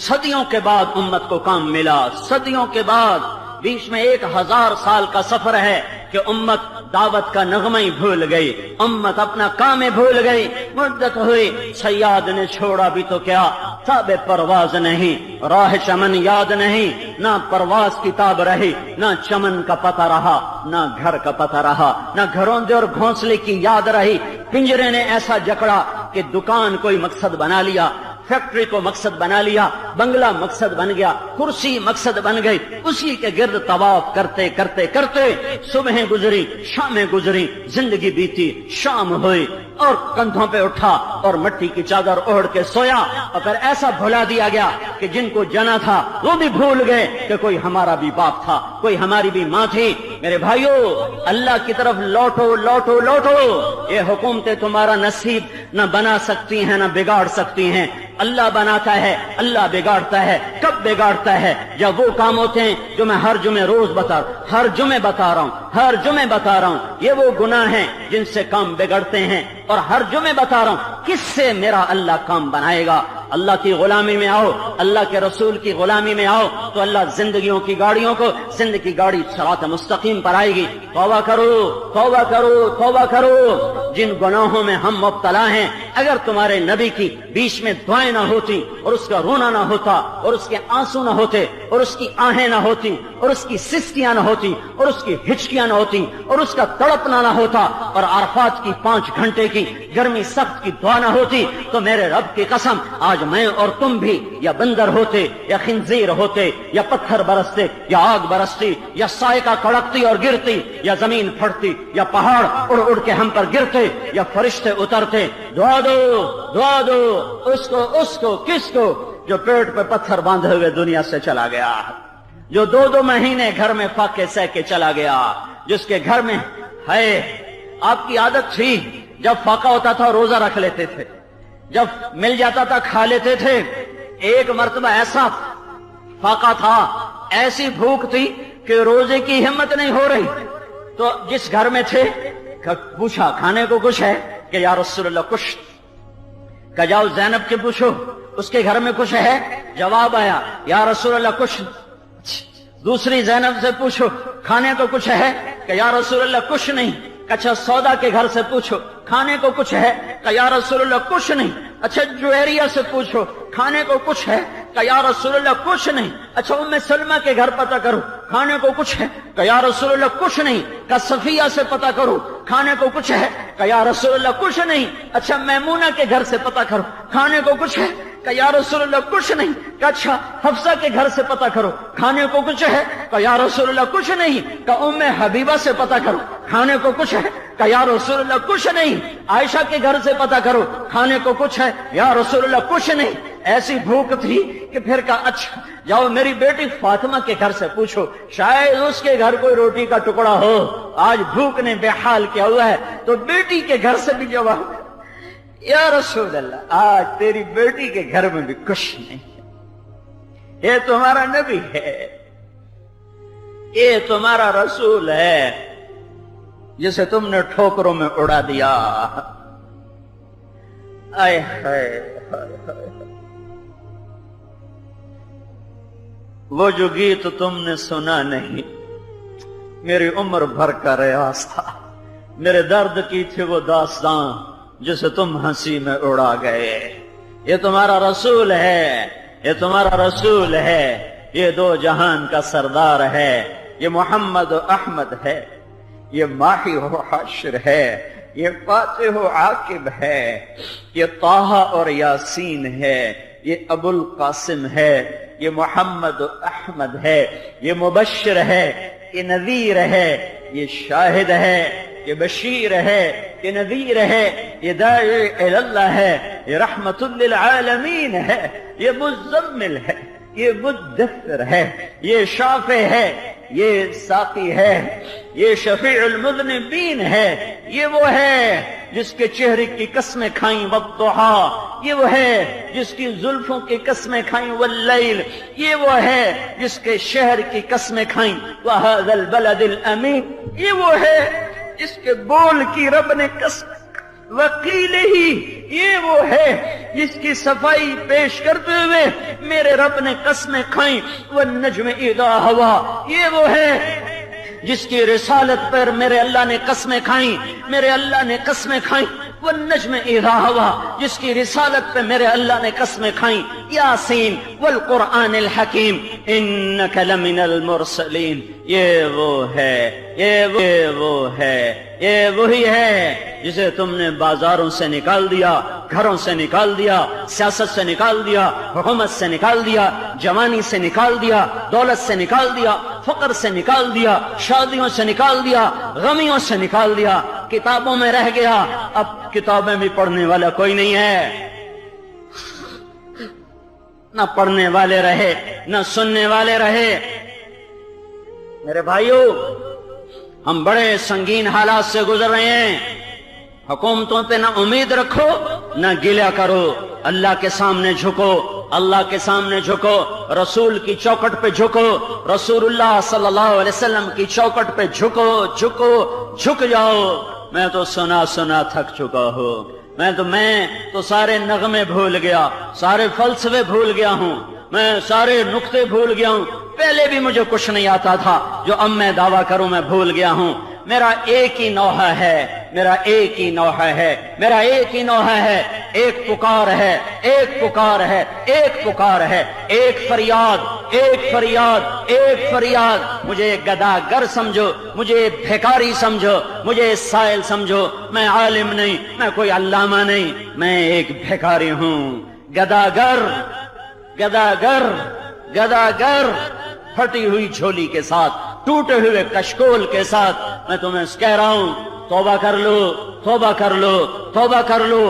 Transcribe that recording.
صدیوں کے بعد امت کو کام ملا، صدیوں کے بعد، بیچ میں 1000 سال کا سفر ہے کہ امت دعوت کا نغمہ ہی بھول گئی، امت اپنا کام بھول گئی، مدت ہوئی، صیاد نے چھوڑا بھی تو کیا، تاب پرواز نہیں، راہ چمن یاد نہیں، نہ پرواز کی تاب رہی، نہ چمن کا پتہ رہا، نہ گھر کا پتہ رہا، نہ گھروندے اور گھونسلے کی یاد رہی، پنجرے نے ایسا جکڑا کہ دکان کوئی مقصد بنا لیا، فیکٹری کو مقصد بنا لیا، بنگلہ مقصد بن گیا، کرسی مقصد بن گئی، اسی کے گرد طواف کرتے کرتے کرتے صبحیں گزری، شامیں گزری، زندگی بیتی، شام ہوئی اور کندھوں پہ اٹھا اور مٹی کی چادر اوڑھ کے سویا، اور پھر ایسا بھلا دیا گیا کہ جن کو جنا تھا وہ بھی بھول گئے کہ کوئی ہمارا بھی باپ تھا، کوئی ہماری بھی ماں تھی۔ میرے بھائیو، اللہ کی طرف لوٹو لوٹو لوٹو، یہ حکومتیں تمہارا نصیب نہ بنا سکتی ہیں نہ بگاڑ سکتی ہیں، اللہ بناتا ہے، اللہ بگاڑتا ہے۔ کب بگاڑتا ہے؟ جب وہ کام ہوتے ہیں جو میں ہر جمعے روز ہر جمعے بتا رہا ہوں، یہ وہ گناہ ہیں جن سے کام بگڑتے ہیں، اور ہر جمعے بتا رہا ہوں کس سے میرا اللہ کام بنائے گا۔ اللہ کی غلامی میں آؤ، اللہ کے رسول کی غلامی میں آؤ تو اللہ زندگیوں کی گاڑیوں کو، زندگی کی گاڑی صراط مستقیم پر آئے گی۔ توبہ کرو، توبہ کرو، توبہ کرو۔ جن گناہوں میں ہم مبتلا ہیں، اگر تمہارے نبی کی بیچ میں دعائیں نہ ہوتی، اور اس کا رونا نہ ہوتا، اور اس کے آنسو نہ ہوتے، اور اس کی آہیں نہ ہوتی، اور اس کی سسکیاں نہ ہوتی، اور اس کی ہچکیاں نہ ہوتی، اور اس کا تڑپنا نہ ہوتا، اور عرفات کی 5 گھنٹے کی گرمی سخت کی دعا نہ ہوتی، تو میرے رب کی قسم آج میں اور تم بھی یا بندر ہوتے، یا خنزیر ہوتے، یا پتھر برستے، یا آگ برستی، یا سائقہ کڑکتی اور گرتی، یا زمین پھٹتی، یا پہاڑ اڑ اڑ کے ہم پر گرتے، یا فرشتے اترتے۔ دعا دو، دعا دو اس کو کس کو؟ جو پیٹ پہ پتھر باندھے ہوئے دنیا سے چلا گیا، جو 2 مہینے گھر میں فاقے سہ کے چلا گیا، جس کے گھر میں ہے آپ کی عادت تھی جب فاقہ ہوتا تھا روزہ رکھ لیتے تھے، جب مل جاتا تھا کھا لیتے تھے۔ ایک مرتبہ ایسا فاقہ تھا، ایسی بھوک تھی کہ روزے کی ہمت نہیں ہو رہی، تو جس گھر میں تھے پوچھا کھانے کو کچھ ہے کہ یا رسول اللہ کچھ، کہ جاؤ زینب کے پوچھو اس کے گھر میں کچھ ہے، جواب آیا یا رسول اللہ کچھ۔ دوسری زینب سے پوچھو کھانے کو کچھ ہے، کہ یا رسول اللہ کچھ نہیں۔ اچھا سودا کے گھر سے پوچھو کھانے کو کچھ ہے، کہ یا رسول اللہ کچھ نہیں۔ اچھا جویریہ سے پوچھو کھانے کو کچھ ہے، کہ یا رسول اللہ کچھ نہیں۔ اچھا ام سلمہ کے گھر پتہ کرو کھانے کو کچھ ہے، کہ یا رسول اللہ کچھ نہیں۔ کہ صفیہ سے پتہ کرو کھانے کو کچھ ہے، کہ یا رسول اللہ کچھ نہیں۔ اچھا میمونہ کے گھر سے پتہ کرو کھانے کو کچھ ہے، کہ یا رسول اللہ کچھ نہیں۔ کہ اچھا حفصہ کے گھر سے پتہ کرو کھانے کو کچھ ہے، کہ یا رسول اللہ کچھ نہیں۔ کہ ام حبیبہ سے پتہ کرو کھانے کو کچھ ہے، کہ یا رسول اللہ کچھ نہیں۔ عائشہ کے گھر سے پتہ کرو کھانے کو کچھ ہے، یا رسول اللہ کچھ نہیں۔ ایسی بھوک تھی کہ پھر کہا اچھا جاؤ میری بیٹی فاطمہ کے گھر سے پوچھو، شاید اس کے گھر کوئی روٹی کا ٹکڑا ہو، آج بھوک نے بے حال کیا ہوا ہے۔ تو بیٹی کے گھر سے بھی جواب، یا رسول اللہ آج تیری بیٹی کے گھر میں بھی کچھ نہیں ہے، یہ تمہارا نبی ہے، یہ تمہارا رسول ہے جسے تم نے ٹھوکروں میں اڑا دیا۔ آئے ہائے ہائے ہائے، وہ جو گیت تم نے سنا نہیں، میری عمر بھر کا ریاض تھا، میرے درد کی تھی وہ داستان جسے تم ہنسی میں اڑا گئے۔ یہ تمہارا رسول ہے، یہ تمہارا رسول ہے، یہ 2 جہان کا سردار ہے، یہ محمد و احمد ہے، یہ ماہی و حاشر ہے، یہ فاتح و عاقب ہے، یہ طٰہٰ اور یاسین ہے، یہ ابو القاسم ہے، یہ محمد و احمد ہے، یہ مبشر ہے، یہ نذیر ہے، یہ شاہد ہے، یہ بشیر ہے، یہ نذیر ہے، یہ داعی الی اللہ ہے، یہ رحمت للعالمین ہے، یہ مزمل ہے، یہ مدثر ہے، یہ شافع ہے، یہ ساقی ہے، یہ شفیع المذنبین ہے، یہ وہ ہے جس کے چہرے کی قسمیں کھائیں والضحیٰ، یہ وہ ہے جس کی زلفوں کی قسمیں کھائیں واللیل، یہ وہ ہے جس کے شہر کی قسمیں کھائیں وَهَذَا الْبَلَدِ الْأَمِينَ، یہ وہ ہے جس کے بول کی رب نے قسم وقیل ہی، یہ وہ ہے جس کی صفائی پیش کرتے ہوئے میرے رب نے قسمیں کھائیں، والنجم اذا ہوا، یہ وہ ہے جس کی رسالت پر میرے اللہ نے قسمیں کھائیں، میرے اللہ نے قسمیں کھائیں، والنجم اذا ہوا، جس کی رسالت پہ میرے اللہ نے قسمیں کھائیں، یاسین والقرآن الحکیم انک لمن المرسلین، یہ وہ ہے، یہ وہ ہے، یہ وہی ہے جسے تم نے بازاروں سے نکال دیا، گھروں سے نکال دیا، سیاست سے نکال دیا، حکومت سے نکال دیا، جوانی سے نکال دیا، دولت سے نکال دیا، فقر سے نکال دیا، شادیوں سے نکال دیا، غمیوں سے نکال دیا، کتابوں میں رہ گیا، اب کتابیں بھی پڑھنے والا کوئی نہیں ہے، نہ پڑھنے والے رہے نہ سننے والے رہے۔ میرے بھائیوں، ہم بڑے سنگین حالات سے گزر رہے ہیں، حکومتوں پہ نہ امید رکھو نہ گلہ کرو، اللہ کے سامنے جھکو، اللہ کے سامنے جھکو، رسول کی چوکٹ پہ جھکو، رسول اللہ صلی اللہ علیہ وسلم کی چوکٹ پہ جھکو، جھک جاؤ۔ میں تو سنا تھک چکا ہوں، میں تو سارے نغمے بھول گیا، سارے فلسفے بھول گیا ہوں، میں سارے نقطے بھول گیا ہوں، پہلے بھی مجھے کچھ نہیں آتا تھا، جو اب میں دعویٰ کروں میں بھول گیا ہوں۔ میرا ایک ہی نوحہ ہے، میرا ایک ہی نوحہ ہے، میرا ایک ہی نوحہ ہے، ایک پکار ہے، ایک پکار ہے، ایک پکار ہے، ایک فریاد، ایک فریاد، ایک فریاد۔ مجھے گداگر سمجھو، مجھے بھیکاری سمجھو، مجھے سائل سمجھو، میں عالم نہیں، میں کوئی علامہ نہیں، میں ایک بھیکاری ہوں، گداگر، گداگر، گداگر، پھٹی ہوئی جھولی کے ساتھ، ٹوٹے ہوئے کشکول کے ساتھ۔ میں تمہیں کہہ رہا ہوں، توبہ کر لو، توبہ کر لو، توبہ کر لو۔